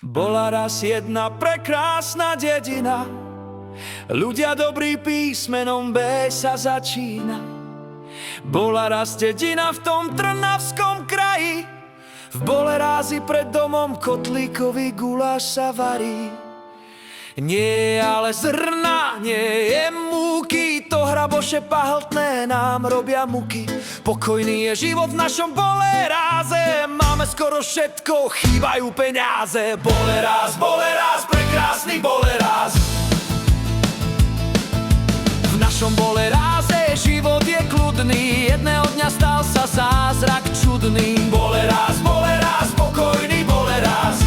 Bola raz jedna prekrásna dedina, ľudia dobrí písmenom B sa začína. Bola raz dedina v tom Trnavskom kraji, v Bolerázi pred domom kotlíkový guláš sa varí. Nie ale zrna, nie je múky, to hraboše pahltné nám robia muky. Pokojný je život v našom Boleráze, máme skoro všetko, chýbajú peniaze. Boleráz, Boleráz, prekrásny Boleráz. V našom Boleráze život je kľudný, jedného dňa stal sa zázrak čudný. Boleráz, Boleráz, pokojný Boleráz.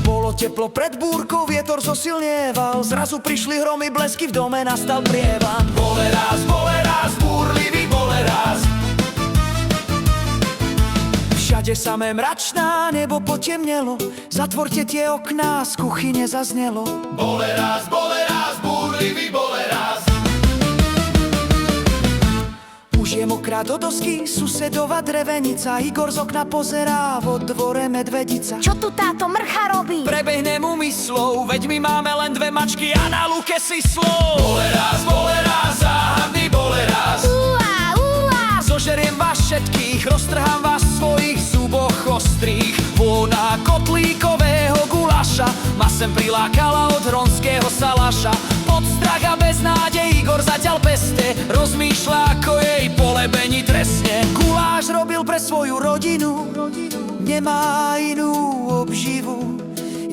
Bolo teplo pred búrkou, vietor zosilnieval, zrazu prišli hromy, blesky, v dome nastal prievan. Boleráz, Boleráz, búrlivý Boleráz. Všade samé mračná, nebo potemnelo, zatvorte tie okná, z kuchyne zaznelo. Boleráz, Boleráz, búrlivý Boleráz. Už je mokrá do dosky susedova drevenica, Igor z okna pozerá, vo dvore medvedica. Čo tu táto mrcha robí? Prebehne mu myslou, veď my máme len dve mačky a na lúke sislov. Boleráz, Boleráz, záhadný Boleráz. Uá, uá. Zožeriem vás všetkých, roztrhám vás v svojich zuboch ostrých. Vôňa kotlíkového guláša ma sem prilákala od hronského salaša. Pod strach a beznádej Igor zatiaľ peste, rozmýšľa, ako jej polebení trestne. Guláš robil pre svoju rodinu, nemá inú obživu.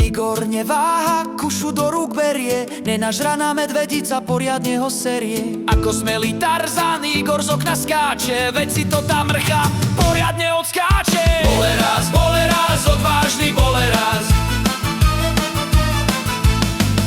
Igor neváha, kušu do rúk berie, nenažraná medvedica poriadne ho serie. Ako smelý Tarzan Igor z okna skáče, veď si to tá mrcha poriadne odskáče. Boleráz, Boleráz, odvážny Boleráz.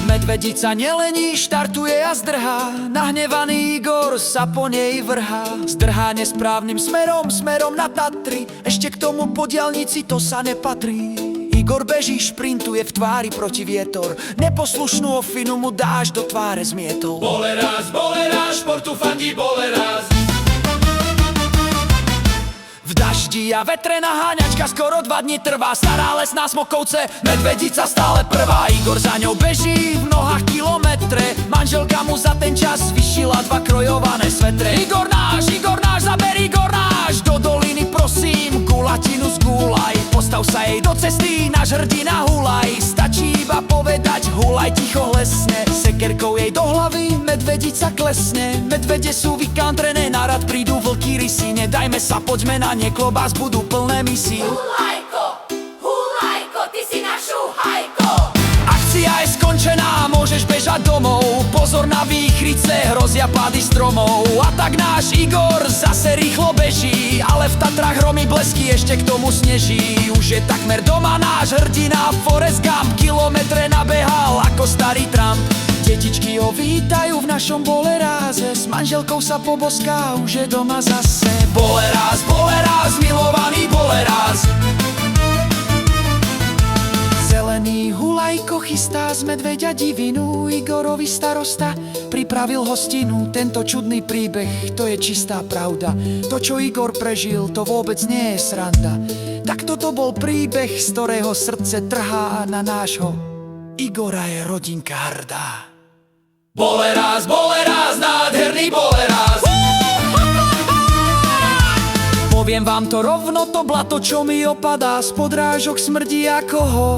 Medvedica nelení, štartuje a zdrhá, nahnevaný Igor sa po nej vrhá. Zdrhá nesprávnym smerom, smerom na Tatry, ešte k tomu po diaľnici, to sa nepatrí. Igor beží, šprintuje, v tvári proti vietor, neposlušnú ofinu mu dáš do tváre zmietol. Boleráz, Boleráz, športu fandí Boleráz. V daždi a vetre naháňačka skoro 2 dni trvá, stará lesná Smokovce, medvedica stále prvá. Igor za ňou beží, v nohách kilometre, manželka mu za ten čas vyšila 2 krojované svetre. Igor náš, zaber Igor náš, do doliny prosím, gulatinu zgúlaj. Postav sa jej do cesty, náš hrdina hulaj. Stačí iba povedať, hulaj ticho lesne, sekerkou jej do hlavy medvedica klesne. Medvede sú vykantrené, narad prídu vlky rysy, nedajme sa, poďme na ne, klobás budú plné misí. Hulajko, ty si našu hajko. Akcia je skončená, môžeš bežať domov, pozor na výchrice, hrozia pády stromov. A tak náš Igor zase rýchlo beží, ale v Tatrách hromy blesky, ešte k tomu sneží. Už je takmer doma náš hrdina Forrest Gump, kilometre nabehal ako starý Trump. Detičky ho vítajú v našom Boleráze, s manželkou sa poboská, už je doma zase. Boleráz, Boleráz, milovaný Boleráz. Zelený hulajko chystá z medveďa divinu, Igorovi starosta pripravil hostinu. Tento čudný príbeh, to je čistá pravda, to čo Igor prežil, to vôbec nie je sranda. Tak toto bol príbeh, z ktorého srdce trhá, a na nášho Igora je rodinka hrdá. Boleráz, Boleráz, nádherný Boleráz. Poviem vám to rovno, to blato, čo mi opadá, z podrážok smrdí ako ho